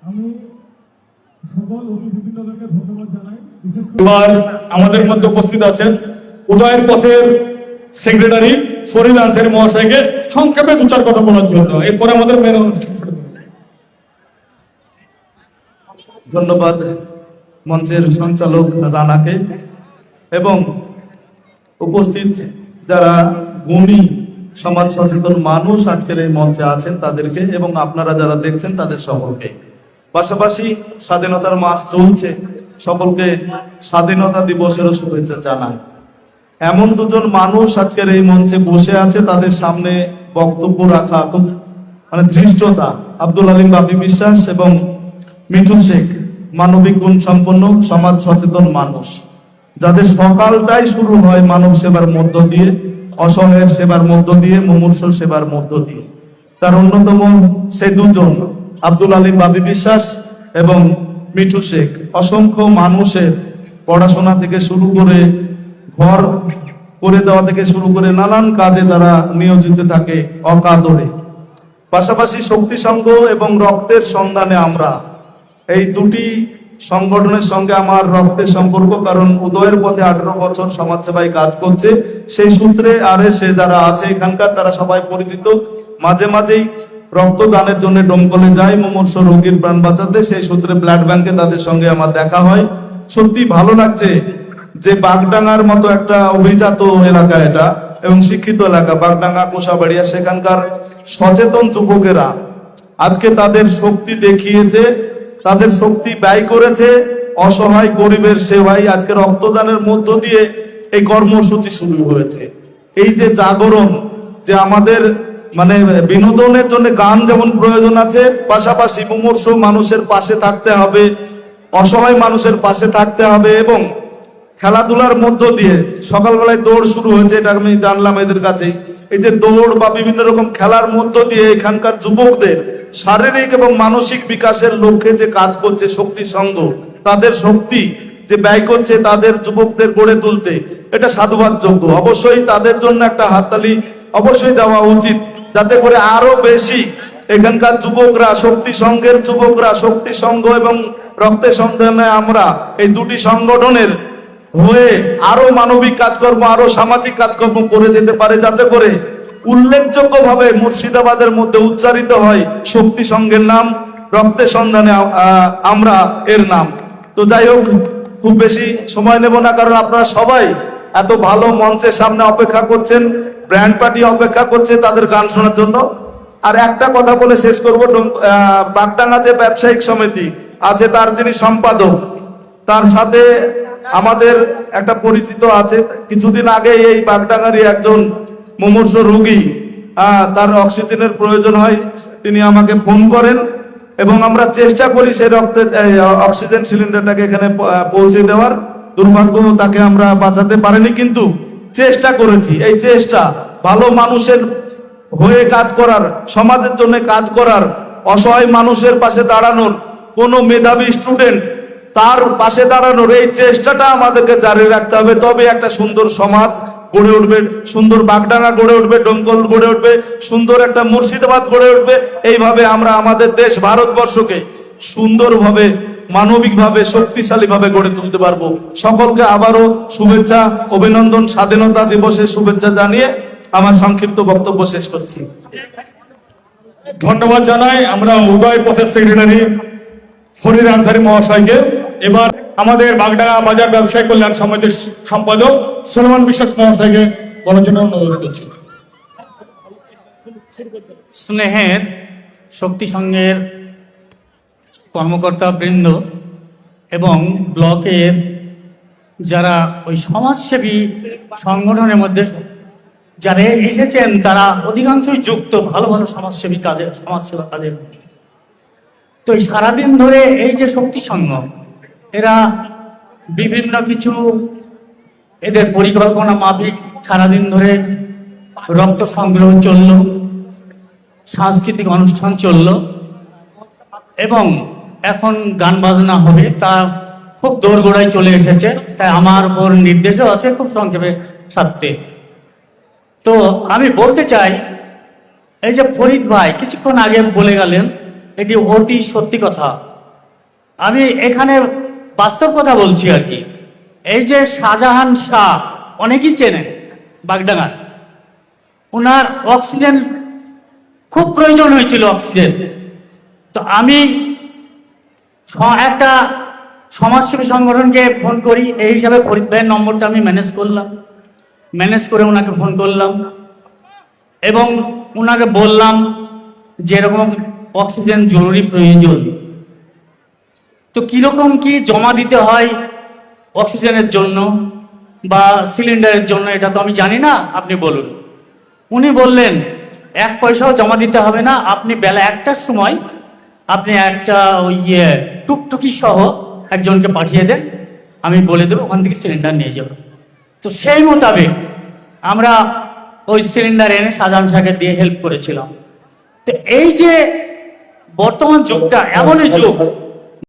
আমি সকল অতিথিবৃন্দকে ধন্যবাদ জানাই। এবার আমাদের মধ্যে উপস্থিত আছেন উদয়ের পথের সেক্রেটারি ফরিদ আনসারী মহাশয়কে সংক্ষেপে দু চার কথা বলার জন্য, এরপরে আমাদের মেন অনুষ্ঠান। ধন্যবাদ মঞ্চের সঞ্চালক রানাকে এবং উপস্থিত যারা গুণী সমাজ সচেতন মানুষ আজকের এই মঞ্চে আছেন তাদেরকে এবং আপনারা যারা দেখছেন তাদের সকলকে। পাশাপাশি স্বাধীনতার মাস চলছে, সকলকে স্বাধীনতা দিবসেরও শুভেচ্ছা জানাই। এমন দুজন মানুষ আজকের এই মঞ্চে বসে আছে, তাদের সামনে বক্তব্য রাখা খুব ধৃষ্টতা। আব্দুল আলিম বাপি বিশ্বাস এবং মিঠু শেখ মানবিক গুণ সম্পন্ন সমাজ সচেতন মানুষ, যাদের সকালটাই শুরু হয় মানব সেবার মধ্য দিয়ে, অসহায়ের সেবার মধ্য দিয়ে, মুমূর্ষুর সেবার মধ্য দিয়ে। তার অন্যতম সেই দুজন আব্দুল আলিম বাপি বিশ্বাস এবং মিঠু শেখ অসংখ্য মানুষের পড়াশোনা থেকে শুরু করে ঘর করে দেওয়া থেকে শুরু করে নানান কাজে তারা নিয়োজিত থাকে অকাতরে। পাশাপাশি শক্তি সংঘ এবং রক্তের সন্ধানে আমরা, এই দুটি সংগঠনের সঙ্গে আমার রক্তের সম্পর্ক, কারণ উদয়ের পথে 18 বছর সমাজসেবায় কাজ করছে। সেই সূত্রে সে যারা আছে এখানকার তারা সবাই পরিচিত। মাঝে মাঝেই রক্তদানের জন্য ডোমকলে যায় মুমূর্ষু রোগীর প্রাণ বাঁচাতে, সেই সূত্রে ব্লাড ব্যাংকে তাদের সঙ্গে আমার দেখা হয়। সত্যি ভালো লাগছে যে বাগডাঙ্গার মতো একটা অভিজাত এলাকা এটা এবং শিক্ষিত এলাকা, বাগডাঙ্গা কোষাবাড়িয়া, সেখানকার সচেতন যুবকেরা আজকে তাদের শক্তি দেখিয়েছে, তাদের শক্তি ব্যয় করেছে অসহায় গরিবের সেবায়। আজকে রক্তদানের মধ্য দিয়ে এই কর্মসূচি শুরু হয়েছে। এই যে জাগরণ, যে আমাদের বিনোদনের জন্য গান যেমন প্রয়োজন আছে, পাশাপাশি মুমূর্ষু মানুষের পাশে থাকতে হবে, অসহায় মানুষের পাশে থাকতে হবে এবং খেলাধুলার মধ্য দিয়ে সকালবেলায় দৌড় শুরু হয়েছে, এটা আমি জানলাম এদের কাছেই। এই যে দৌড় বা বিভিন্ন রকম খেলার মধ্য দিয়ে এখানকার যুবকদের শারীরিক এবং মানসিক বিকাশের লক্ষ্যে যে কাজ করছে শক্তি সংঘ, তাদের শক্তি যে ব্যয় করছে তাদের যুবকদের গড়ে তুলতে, এটা সাধুবাদযোগ্য। অবশ্যই তাদের জন্য একটা হাততালি অবশ্যই দেওয়া উচিত, যাতে করে আরো বেশি এখানকার যুবকরা, শক্তি সংঘের যুবকরা, শক্তি সংঘ এবং রক্তের সন্ধানে আমরা এই দুটি সংগঠনের হয়ে আরো মানবিক কাজকর্ম, আরো সামাজিক কাজকর্ম করে যেতে পারে, যাতে করে উল্লেখযোগ্য ভাবে মুর্শিদাবাদের মধ্যে উচ্চারিত হয় শক্তি সংঘের নাম, রক্তের সন্ধানে আমরা এর নাম। তো যাই হোক, খুব বেশি সময় নেব না, কারণ আপনারা সবাই এত ভালো মঞ্চের সামনে অপেক্ষা করছেন, ব্র্যান্ড পার্টি অপেক্ষা করছে তাদের গান শোনার জন্য। আর একটা কথা বলে শেষ করবো, বাগডাঙ্গা যে ব্যবসায়িক সমিতি আছে তার যিনি সম্পাদক, তার সাথে আমাদের একটা পরিচিত আছে। কিছুদিন আগে এই বাগডাঙ্গারই একজন মুমূর্ষু রোগী, তার অক্সিজেনের প্রয়োজন হয়, তিনি আমাকে ফোন করেন এবং আমরা চেষ্টা করি সেই রক্তের অক্সিজেন সিলিন্ডারটাকে এখানে পৌঁছে দেওয়ার। দুর্ভাগ্য তাকে আমরা বাঁচাতে পারিনি, কিন্তু চেষ্টা করেছি। এই চেষ্টা ভালো মানুষের হয়ে কাজ করার, সমাজের জন্য কাজ করার, অসহায় মানুষের পাশে দাঁড়ানোর, কোনো মেধাবী স্টুডেন্ট তার পাশে দাঁড়ানোর এই চেষ্টাটা আমাদেরকে জারি রাখতে হবে। তবে একটা সুন্দর সমাজ গড়ে উঠবে, সুন্দর বাগডাঙ্গা গড়ে উঠবে, ডোমকল গড়ে উঠবে, সুন্দর একটা মুর্শিদাবাদ গড়ে উঠবে। এইভাবে আমরা আমাদের দেশ ভারতবর্ষকে সুন্দরভাবে, মানবিকভাবে, শক্তিশালীভাবে গড়ে তুলতে পারবো। সকলকে আবারও শুভেচ্ছা, অভিনন্দন, স্বাধীনতা দিবসের শুভেচ্ছা জানিয়ে আমার সংক্ষিপ্ত বক্তব্য শেষ করছি। ধন্যবাদ জানাই আমরা উদয় পথের সেক্রেটারি ফরিদ আনসারী মহাশয়কে। এবার আমাদের বাগডাঙ্গা বাজার ব্যবসায়ী কল্যাণ সমিতির সম্পাদক সলমান বিশ্বাস মহাশয়কে বলার জন্য অনুরোধ করছি। স্নেহের শক্তি সংঘের কর্মকর্তা বৃন্দ এবং ব্লকের যারা ওই সমাজসেবী সংগঠনের মধ্যে যারা এসেছেন, তারা অধিকাংশই যুক্ত ভালো ভালো সমাজসেবী কাজে, সমাজসেবা কাজের। তো সারাদিন ধরে এই যে শক্তি সংঘ, এরা বিভিন্ন কিছু এদের পরিকল্পনা মাফিক সারাদিন ধরে রক্ত সংগ্রহ চলল, সাংস্কৃতিক অনুষ্ঠান চলল এবং এখন গান বাজনা হবে, তা খুব দোরগোড়ায় চলে এসেছে। তাই আমার উপর নির্দেশও আছে খুব সংক্ষেপে সারতে। তো আমি বলতে চাই, এই যে ফরিদ ভাই কিছুক্ষণ আগে বলে গেলেন, এটি অতি সত্যি কথা। আমি এখানে বাস্তব কথা বলছি আর কি। এই যে শাহজাহান শাহ অনেকেই চেনেন বাগডাঙ্গার, ওনার অক্সিজেন খুব প্রয়োজন হয়েছিল, অক্সিজেন। তো আমি একটা সমাজসেবী সংগঠনকে ফোন করি, এই হিসাবে ফরিদ ভাইয়ের নম্বরটা আমি ম্যানেজ করলাম, ম্যানেজ করে ওনাকে ফোন করলাম এবং ওনাকে বললাম যে এরকম অক্সিজেন জরুরি প্রয়োজন। তো কিরকম কি জমা দিতে হয় অক্সিজেনের জন্য বা সিলিন্ডারের জন্য, এটা তো আমি জানি না, আপনি বলুন। উনি বললেন 1 পয়সাও জমা দিতে হবে না, আপনি বেলা 1টার সময় আপনি একটা ওই টুকটুকি সহ একজনকে পাঠিয়ে দেন, আমি বলে দেবো ওখান থেকে সিলিন্ডার নিয়ে যাবো। তো সেই মোতাবেক আমরা ওই সিলিন্ডার এনে শাহজাহান শাহকে দিয়ে হেল্প করেছিলাম। তো এই যে বর্তমান যুগটা এমনই যুগ